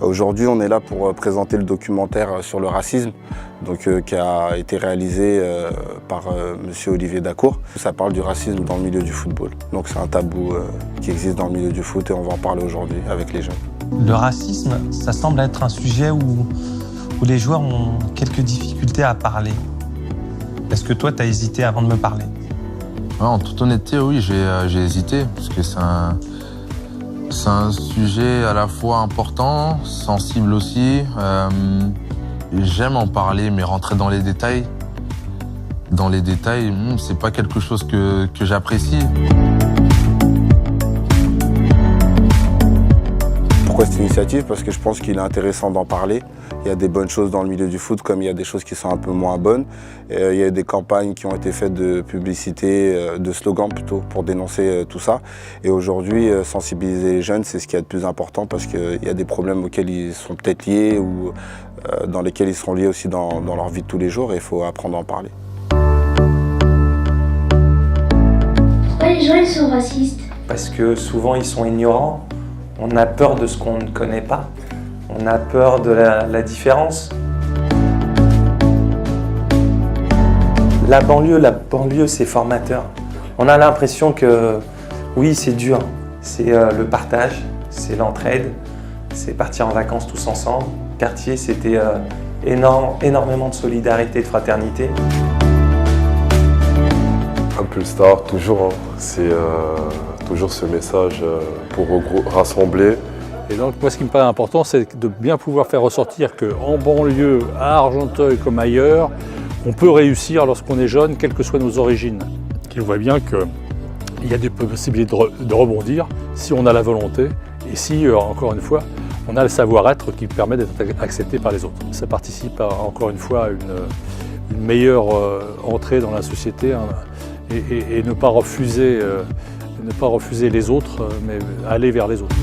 Aujourd'hui, on est là pour présenter le documentaire sur le racisme, qui a été réalisé par monsieur Olivier Dacour. Ça parle du racisme dans le milieu du football. Donc c'est un tabou qui existe dans le milieu du foot et on va en parler aujourd'hui avec les jeunes. Le racisme, ça semble être un sujet où les joueurs ont quelques difficultés à parler. Est-ce que toi, tu as hésité avant de me parler? En toute honnêteté, oui, j'ai hésité, parce que c'est un sujet à la fois important, sensible aussi. J'aime en parler, mais rentrer dans les détails, c'est pas quelque chose que j'apprécie. Pourquoi cette initiative? Parce que je pense qu'il est intéressant d'en parler. Il y a des bonnes choses dans le milieu du foot, comme il y a des choses qui sont un peu moins bonnes. Il y a des campagnes qui ont été faites de publicité, de slogans plutôt, pour dénoncer tout ça. Et aujourd'hui, sensibiliser les jeunes, c'est ce qu'il y a de plus important parce qu'il y a des problèmes auxquels ils sont peut-être liés ou dans lesquels ils seront liés aussi dans leur vie de tous les jours et il faut apprendre à en parler. Pourquoi les gens ils sont racistes? Parce que souvent, ils sont ignorants. On a peur de ce qu'on ne connaît pas. On a peur de la différence. La banlieue, c'est formateur. On a l'impression que, oui, c'est dur. C'est le partage, c'est l'entraide, c'est partir en vacances tous ensemble. Quartier, c'était énormément de solidarité, de fraternité. Impulstar, toujours, c'est toujours ce message pour rassembler. Et donc moi ce qui me paraît important, c'est de bien pouvoir faire ressortir qu'en banlieue, à Argenteuil comme ailleurs, on peut réussir lorsqu'on est jeune, quelles que soient nos origines. Qu'il voit bien qu'il y a des possibilités de rebondir si on a la volonté et si, encore une fois, on a le savoir-être qui permet d'être accepté par les autres. Ça participe encore une fois à une meilleure entrée dans la société et ne pas refuser les autres, mais aller vers les autres.